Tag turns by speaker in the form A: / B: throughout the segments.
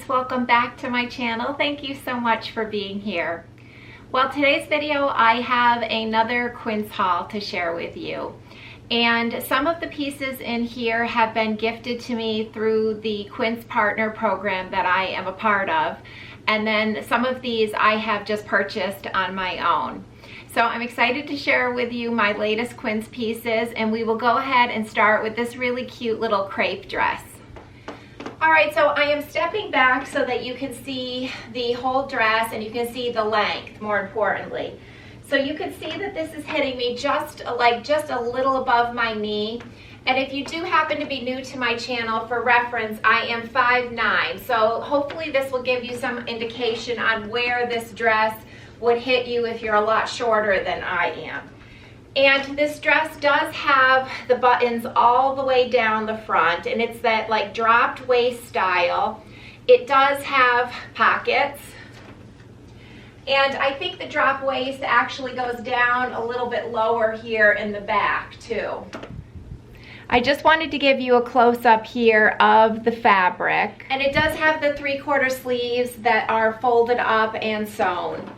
A: friends, welcome back to my channel. Thank you so much for being here. Well, today's video I have another Quince haul to share with you. And some of the pieces in here have been gifted to me through the Quince Partner Program that I am a part of. And then some of these I have just purchased on my own. So I'm excited to share with you my latest Quince pieces, and we will go ahead and start with this really cute little crepe dress. All right, so I am stepping back so that you can see the whole dress and you can see the length, more importantly. So you can see that this is hitting me just a little above my knee. And if you do happen to be new to my channel, for reference, I am 5'9". So hopefully this will give you some indication on where this dress would hit you if you're a lot shorter than I am. And this dress does have the buttons all the way down the front, and it's that like dropped waist style. It does have pockets, and I think the drop waist actually goes down a little bit lower here in the back too. I just wanted to give you a close-up here of the fabric, and it does have the 3/4 sleeves that are folded up and sewn.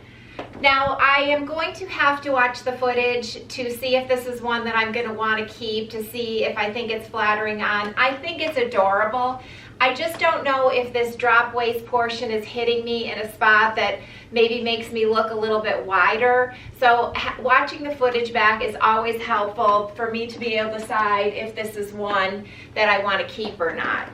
A: Now, I am going to have to watch the footage to see if this is one that I'm going to want to keep, to see if I think it's flattering on. I think it's adorable. I just don't know if this drop waist portion is hitting me in a spot that maybe makes me look a little bit wider. So watching the footage back is always helpful for me to be able to decide if this is one that I want to keep or not.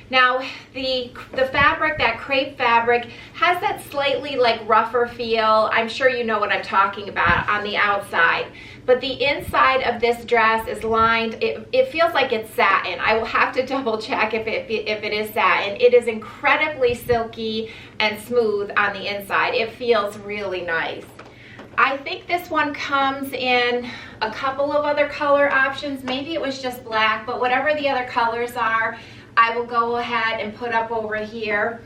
A: Now, the fabric, that crepe fabric, has that slightly like rougher feel. I'm sure you know what I'm talking about on the outside. But the inside of this dress is lined, it feels like it's satin. I will have to double check if it is satin. It is incredibly silky and smooth on the inside. It feels really nice. I think this one comes in a couple of other color options. Maybe it was just black, but whatever the other colors are, I will go ahead and put up over here.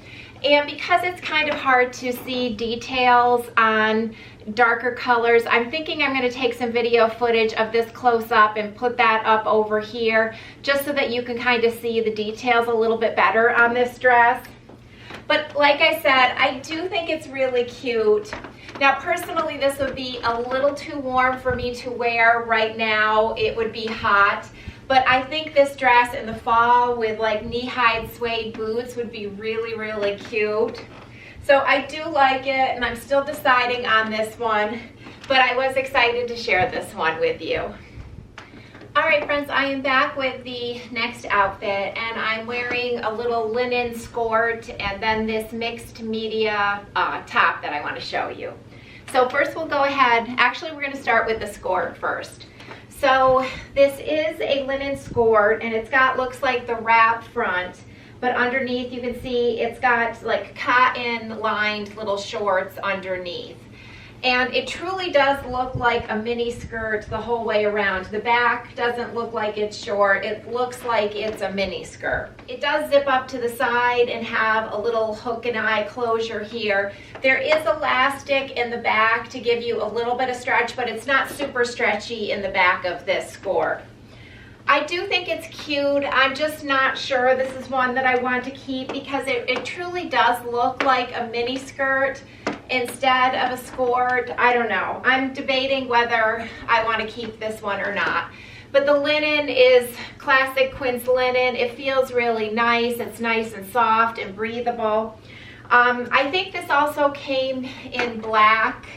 A: And because it's kind of hard to see details on darker colors, I'm thinking I'm going to take some video footage of this close up and put that up over here, just so that you can kind of see the details a little bit better on this dress. But like I said, I do think it's really cute. Now, personally, this would be a little too warm for me to wear right now. It would be hot. But I think this dress in the fall with like knee-high suede boots would be really, really cute. So I do like it, and I'm still deciding on this one, but I was excited to share this one with you. All right, friends, I am back with the next outfit, and I'm wearing a little linen skort and then this mixed media top that I want to show you. So first we'll go ahead, actually we're going to start with the skort first. So this is a linen skort, and it's got, looks like the wrap front, but underneath you can see it's got like cotton lined little shorts underneath. And it truly does look like a mini skirt the whole way around. The back doesn't look like it's short. It looks like it's a mini skirt. It does zip up to the side and have a little hook and eye closure here. There is elastic in the back to give you a little bit of stretch, but it's not super stretchy in the back of this skort. I do think it's cute. I'm just not sure this is one that I want to keep because it truly does look like a mini skirt instead of a skort. I don't know. I'm debating whether I want to keep this one or not. But the linen is classic Quince linen. It feels really nice. It's nice and soft and breathable. I think this also came in black,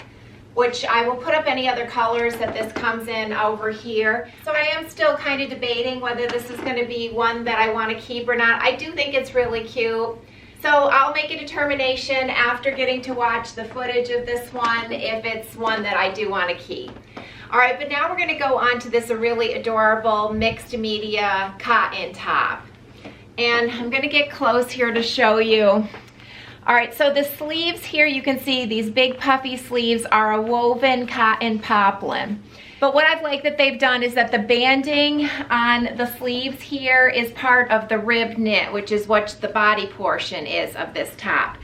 A: which I will put up any other colors that this comes in over here. So I am still kind of debating whether this is going to be one that I want to keep or not. I do think it's really cute. So I'll make a determination after getting to watch the footage of this one if it's one that I do want to keep. All right, but now we're going to go on to this really adorable mixed media cotton top. And I'm going to get close here to show you. All right, so the sleeves here, you can see these big puffy sleeves are a woven cotton poplin. But what I've liked that they've done is that the banding on the sleeves here is part of the rib knit, which is what the body portion is of this top.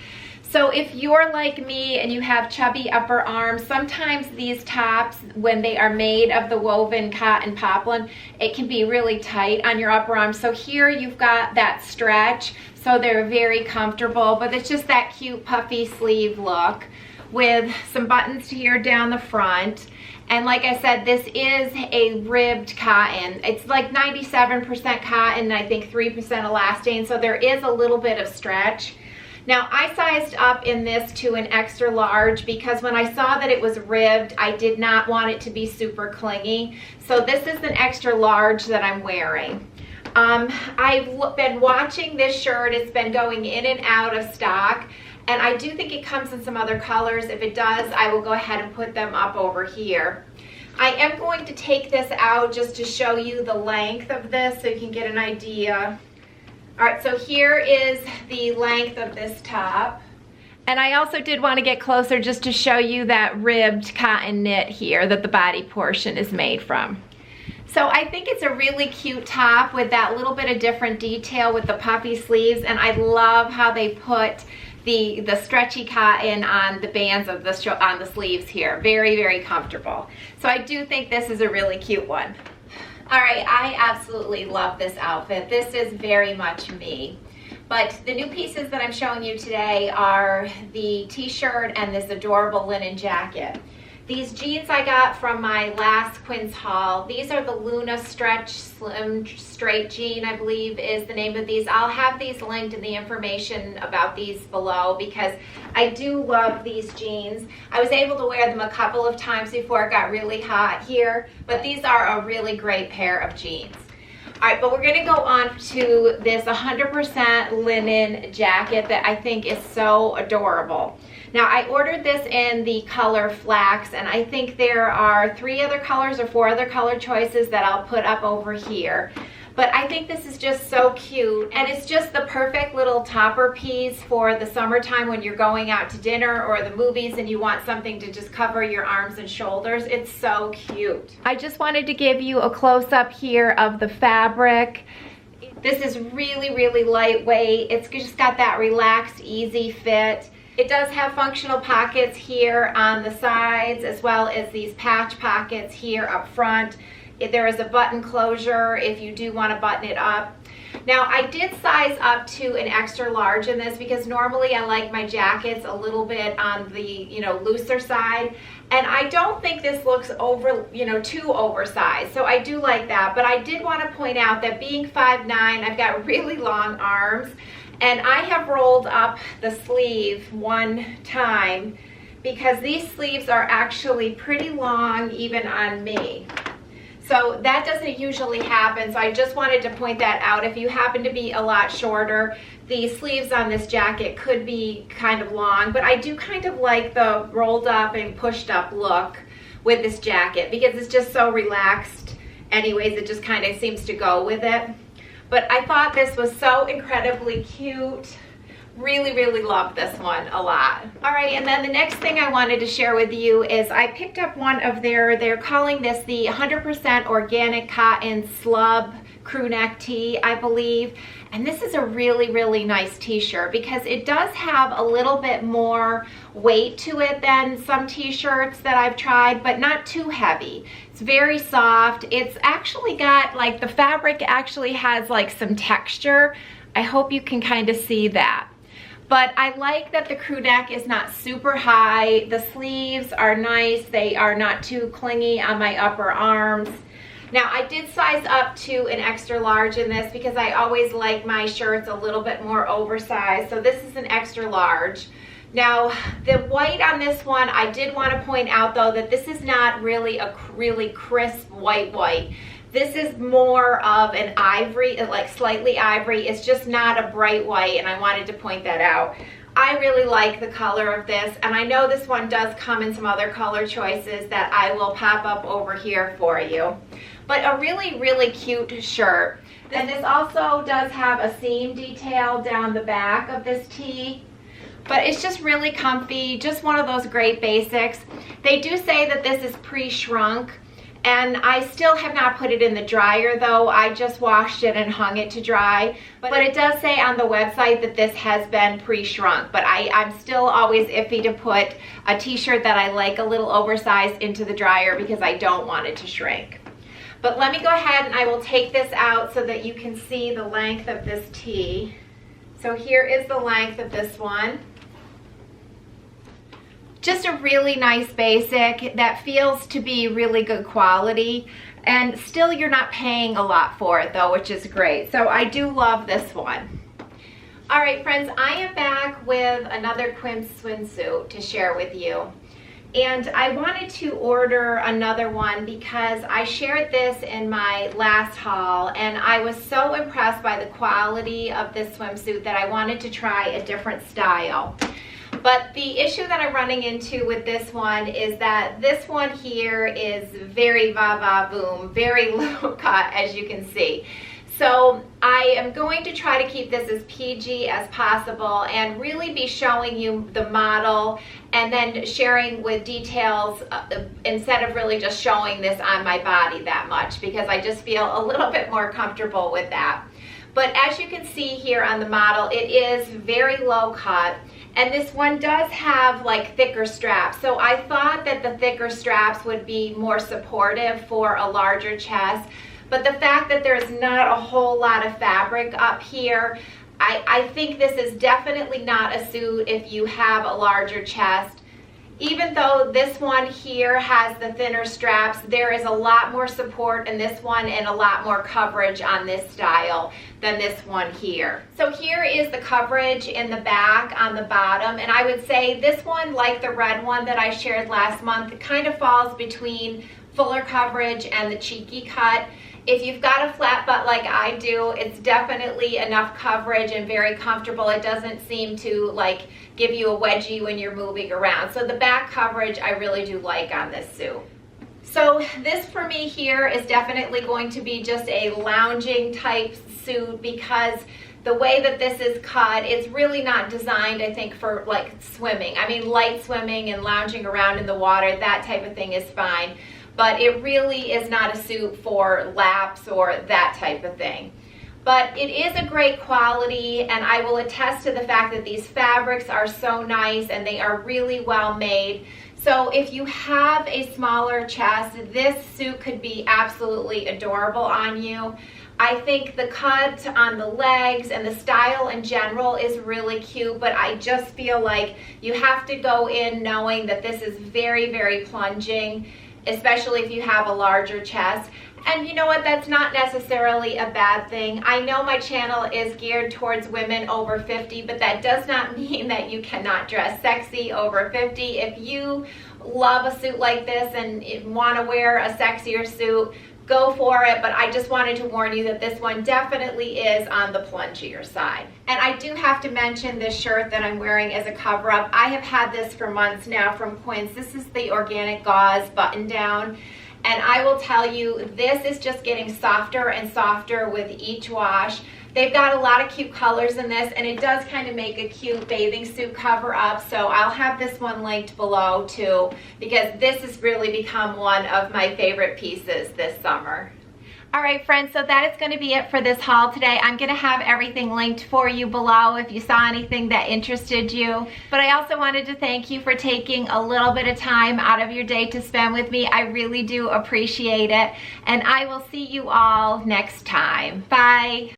A: So if you're like me and you have chubby upper arms, sometimes these tops, when they are made of the woven cotton poplin, it can be really tight on your upper arms. So here you've got that stretch, so they're very comfortable, but it's just that cute puffy sleeve look with some buttons here down the front. And like I said, this is a ribbed cotton. It's like 97% cotton, I think 3% elastane, so there is a little bit of stretch. Now, I sized up in this to an extra large because when I saw that it was ribbed, I did not want it to be super clingy. So this is an extra large that I'm wearing. I've been watching this shirt. It's been going in and out of stock. And I do think it comes in some other colors. If it does, I will go ahead and put them up over here. I am going to take this out just to show you the length of this so you can get an idea. All right, so here is the length of this top. And I also did want to get closer just to show you that ribbed cotton knit here that the body portion is made from. So I think it's a really cute top with that little bit of different detail with the puffy sleeves, and I love how they put the stretchy cotton on the bands of on the sleeves here. Very, very comfortable. So I do think this is a really cute one. All right, I absolutely love this outfit. This is very much me. But the new pieces that I'm showing you today are the t-shirt and this adorable linen jacket. These jeans I got from my last Quince haul. These are the Luna Stretch Slim Straight Jean, I believe is the name of these. I'll have these linked in the information about these below because I do love these jeans. I was able to wear them a couple of times before it got really hot here, but these are a really great pair of jeans. All right, but we're gonna go on to this 100% linen jacket that I think is so adorable. Now, I ordered this in the color flax, and I think there are 3 other colors or 4 other color choices that I'll put up over here. But I think this is just so cute, and it's just the perfect little topper piece for the summertime when you're going out to dinner or the movies and you want something to just cover your arms and shoulders. It's so cute. I just wanted to give you a close-up here of the fabric. This is really, really lightweight. It's just got that relaxed, easy fit. It does have functional pockets here on the sides as well as these patch pockets here up front. There is a button closure if you do want to button it up. Now, I did size up to an extra large in this because normally I like my jackets a little bit on the, looser side. And I don't think this looks too oversized. So I do like that. But I did want to point out that being 5'9", I've got really long arms. And I have rolled up the sleeve one time because these sleeves are actually pretty long even on me. So that doesn't usually happen, so I just wanted to point that out. If you happen to be a lot shorter, the sleeves on this jacket could be kind of long, but I do kind of like the rolled up and pushed up look with this jacket because it's just so relaxed. Anyways, it just kind of seems to go with it. But I thought this was so incredibly cute. Really, really love this one a lot. All right, and then the next thing I wanted to share with you is I picked up one of they're calling this the 100% organic cotton slub crew neck tee, I believe. And this is a really, really nice t-shirt because it does have a little bit more weight to it than some t-shirts that I've tried, but not too heavy. It's very soft. It's actually got, like, the fabric actually has like some texture. I hope you can kind of see that. But I like that the crew neck is not super high. The sleeves are nice. They are not too clingy on my upper arms. Now, I did size up to an extra large in this because I always like my shirts a little bit more oversized. So this is an extra large. Now, the white on this one, I did want to point out though that this is not really a really crisp white. This is more of an ivory, like slightly ivory. It's just not a bright white, and I wanted to point that out. I really like the color of this, and I know this one does come in some other color choices that I will pop up over here for you. But a really, really cute shirt. And this also does have a seam detail down the back of this tee. But it's just really comfy, just one of those great basics. They do say that this is pre-shrunk. And I still have not put it in the dryer though. I just washed it and hung it to dry. But it does say on the website that this has been pre-shrunk. But I'm still always iffy to put a t-shirt that I like a little oversized into the dryer because I don't want it to shrink. But let me go ahead and I will take this out so that you can see the length of this tee. So here is the length of this one. Just a really nice basic that feels to be really good quality, and still you're not paying a lot for it though, which is great. So I do love this one. All right, friends, I am back with another Quince swimsuit to share with you. And I wanted to order another one because I shared this in my last haul and I was so impressed by the quality of this swimsuit that I wanted to try a different style. But the issue that I'm running into with this one is that this one here is very va-va-voom, very low cut, as you can see. So I am going to try to keep this as PG as possible and really be showing you the model and then sharing with details instead of really just showing this on my body that much, because I just feel a little bit more comfortable with that. But as you can see here on the model, it is very low cut. And this one does have like thicker straps. So I thought that the thicker straps would be more supportive for a larger chest. But the fact that there's not a whole lot of fabric up here, I think this is definitely not a suit if you have a larger chest. Even though this one here has the thinner straps, there is a lot more support in this one and a lot more coverage on this style than this one here. So here is the coverage in the back on the bottom, and I would say this one, like the red one that I shared last month, kind of falls between fuller coverage and the cheeky cut. If you've got a flat butt like I do, it's definitely enough coverage and very comfortable. It doesn't seem to like give you a wedgie when you're moving around. So the back coverage I really do like on this suit. So this for me here is definitely going to be just a lounging type suit because the way that this is cut, it's really not designed, I think, for like swimming. I mean, light swimming and lounging around in the water, that type of thing is fine. But it really is not a suit for laps or that type of thing. But it is a great quality, and I will attest to the fact that these fabrics are so nice and they are really well made. So if you have a smaller chest, this suit could be absolutely adorable on you. I think the cut on the legs and the style in general is really cute, but I just feel like you have to go in knowing that this is very, very plunging, especially if you have a larger chest. And you know what, that's not necessarily a bad thing. I know my channel is geared towards women over 50, but that does not mean that you cannot dress sexy over 50. If you love a suit like this and want to wear a sexier suit, go for it, but I just wanted to warn you that this one definitely is on the plungier side. And I do have to mention this shirt that I'm wearing as a cover-up. I have had this for months now from Quince. This is the organic gauze button down, and I will tell you, this is just getting softer and softer with each wash. They've got a lot of cute colors in this, and it does kind of make a cute bathing suit cover up. So I'll have this one linked below too, because this has really become one of my favorite pieces this summer. All right, friends, so that is going to be it for this haul today. I'm going to have everything linked for you below if you saw anything that interested you. But I also wanted to thank you for taking a little bit of time out of your day to spend with me. I really do appreciate it. And I will see you all next time. Bye.